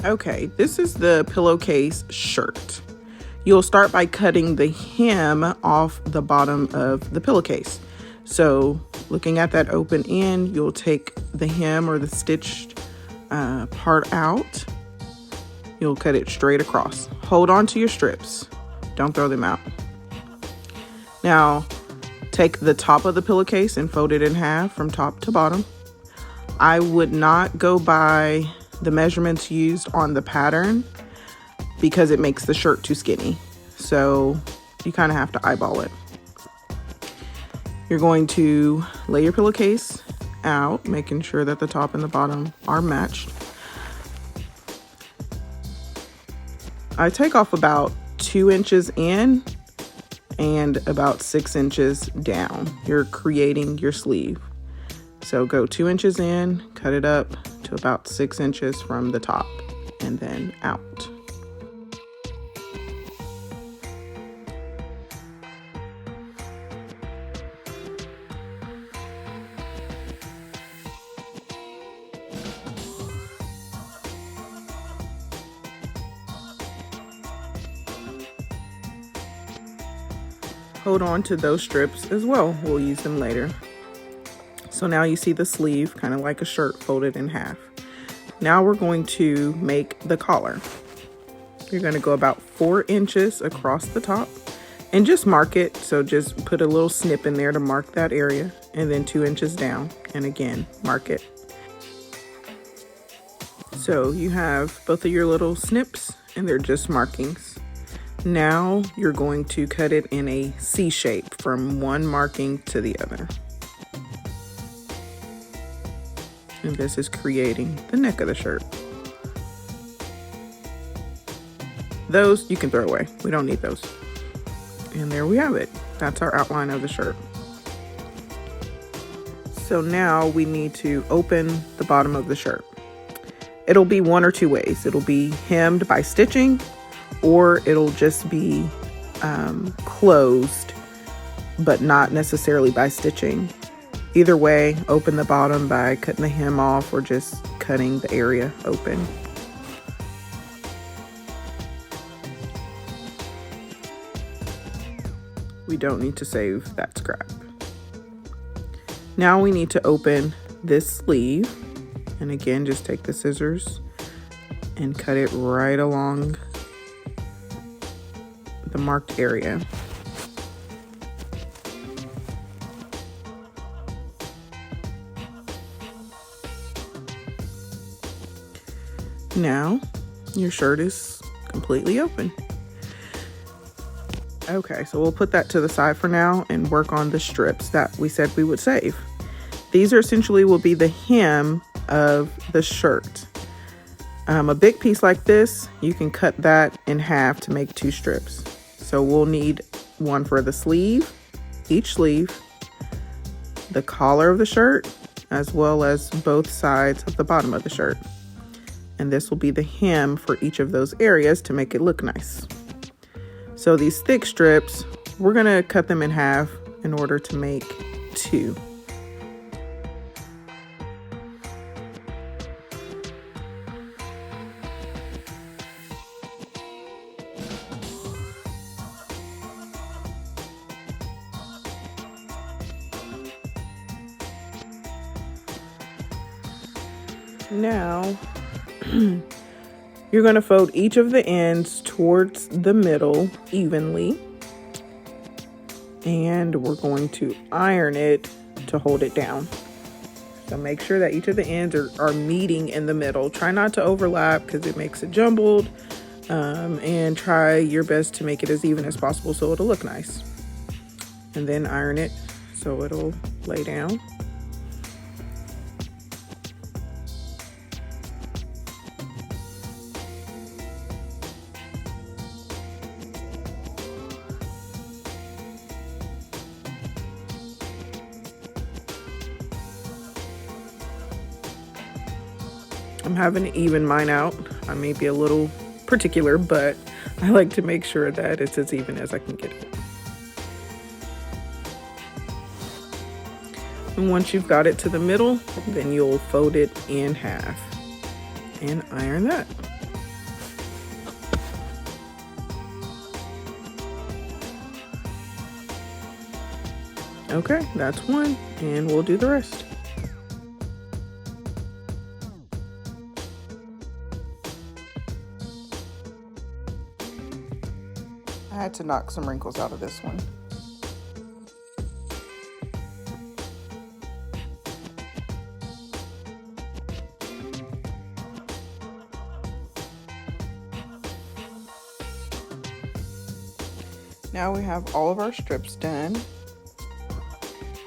Okay, this is the Pillowcase Shirt. You'll start by cutting the hem off the bottom of the pillowcase. So looking at that open end, you'll take the hem or the stitched part out. You'll cut it straight across. Hold on to your strips. Don't throw them out. Now, take the top of the pillowcase and fold it in half from top to bottom. I would not go by the measurements used on the pattern because it makes the shirt too skinny. So you kind of have to eyeball it. You're going to lay your pillowcase out, making sure that the top and the bottom are matched. I take off about 2 inches in and about 6 inches down. You're creating your sleeve. So go 2 inches in, cut it up to about 6 inches from the top and then out. Hold on to those strips as well. We'll use them later. So now you see the sleeve, kind of like a shirt, folded in half. Now we're going to make the collar. You're going to go about 4 inches across the top and just mark it. So just put a little snip in there to mark that area, and then 2 inches down, and again, mark it. So you have both of your little snips and they're just markings. Now you're going to cut it in a C shape from one marking to the other. And this is creating the neck of the shirt. Those you can throw away. We don't need those. And there we have it. That's our outline of the shirt. So now we need to open the bottom of the shirt. It'll be one or two ways. It'll be hemmed by stitching, or it'll just be closed, but not necessarily by stitching. Either way, open the bottom by cutting the hem off or just cutting the area open. We don't need to save that scrap. Now we need to open this sleeve. And again, just take the scissors and cut it right along the marked area. Now your shirt is completely open. Okay, so we'll put that to the side for now and work on the strips that we said we would save. These are essentially will be the hem of the shirt. A big piece like this, you can cut that in half to make 2 strips. So we'll need one for the sleeve, each sleeve, the collar of the shirt, as well as both sides of the bottom of the shirt. And this will be the hem for each of those areas to make it look nice. So these thick strips, we're gonna cut them in half in order to make 2. Now, you're going to fold each of the ends towards the middle evenly, and we're going to iron it to hold it down. So make sure that each of the ends are meeting in the middle. Try not to overlap because it makes it jumbled, and try your best to make it as even as possible so it'll look nice. And then iron it so it'll lay down. I'm having to even mine out. I may be a little particular, but I like to make sure that it's as even as I can get it. And once you've got it to the middle, then you'll fold it in half and iron that. Okay, that's one, and we'll do the rest. I had to knock some wrinkles out of this one. Now we have all of our strips done.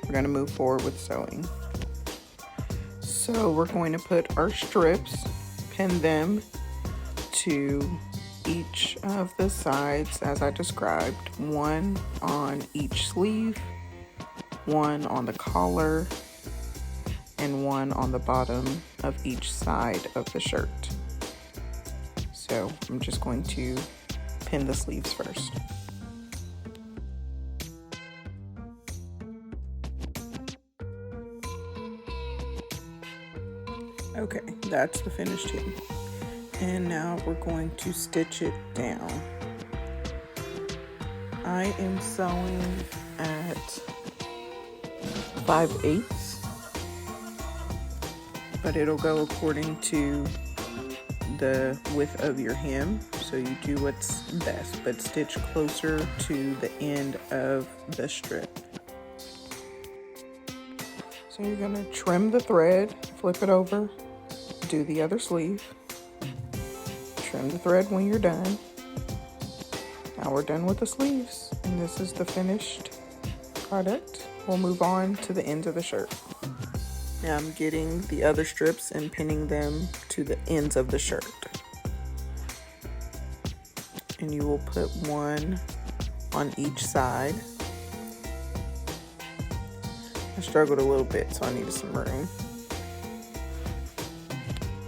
We're going to move forward with sewing. So we're going to put our strips, pin them to each of the sides as I described, one on each sleeve, one on the collar, and one on the bottom of each side of the shirt. So I'm just going to pin the sleeves first. Okay, that's the finished hem. And now we're going to stitch it down. I am sewing at 5/8, but it'll go according to the width of your hem. So you do what's best, but stitch closer to the end of the strip. So you're gonna trim the thread, flip it over, do the other sleeve, trim the thread when you're done. Now we're done with the sleeves, and this is the finished product. We'll move on to the ends of the shirt. Now I'm getting the other strips and pinning them to the ends of the shirt. And you will put one on each side. I struggled a little bit, so I needed some room.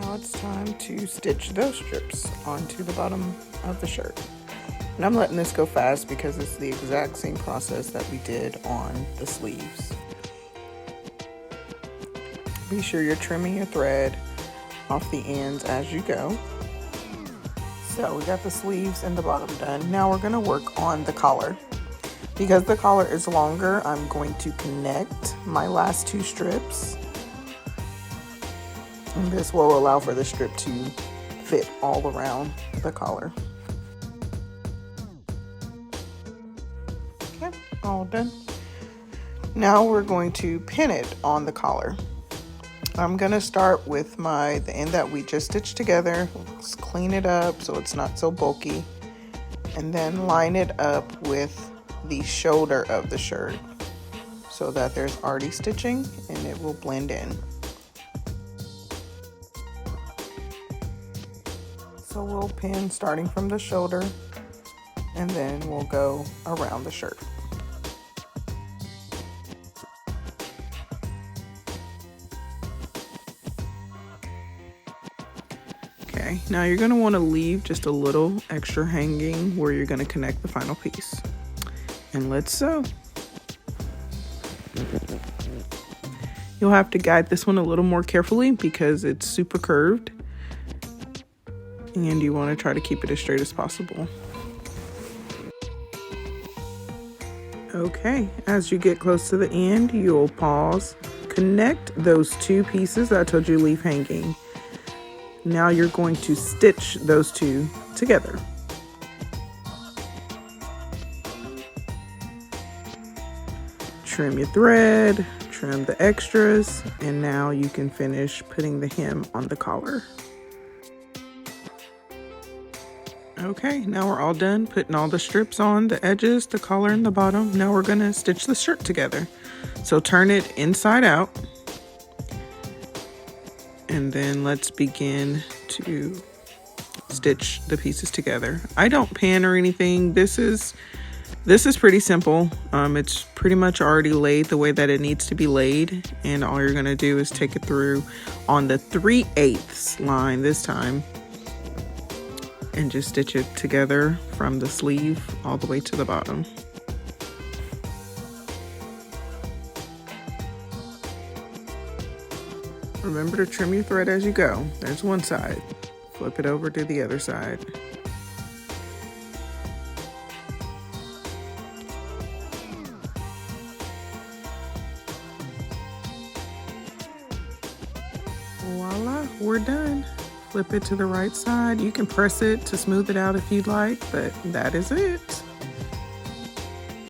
Now it's time to stitch those strips onto the bottom of the shirt. And I'm letting this go fast because it's the exact same process that we did on the sleeves. Be sure you're trimming your thread off the ends as you go. So we got the sleeves and the bottom done. Now we're gonna work on the collar. Because the collar is longer, I'm going to connect my last two strips. And this will allow for the strip to fit all around the collar. Okay, all done. Now we're going to pin it on the collar. I'm gonna start with the end that we just stitched together. Let's clean it up so it's not so bulky. And then line it up with the shoulder of the shirt so that there's already stitching and it will blend in. So we'll pin starting from the shoulder and then we'll go around the shirt. Okay, now you're going to want to leave just a little extra hanging where you're going to connect the final piece. And let's sew. You'll have to guide this one a little more carefully because it's super curved. And you want to try to keep it as straight as possible. Okay, as you get close to the end, you'll pause, connect those two pieces that I told you leave hanging. Now you're going to stitch those two together. Trim your thread, trim the extras, and now you can finish putting the hem on the collar. Okay, now we're all done putting all the strips on the edges, the collar, and the bottom. Now we're gonna stitch the shirt together. So turn it inside out. And then let's begin to stitch the pieces together. I don't pin or anything. This is pretty simple. It's pretty much already laid the way that it needs to be laid. And all you're gonna do is take it through on the 3/8 line this time. And just stitch it together from the sleeve all the way to the bottom. Remember to trim your thread as you go. There's one side. Flip it over to the other side. Voila, we're done. Flip it to the right side. You can press it to smooth it out if you'd like, but that is it.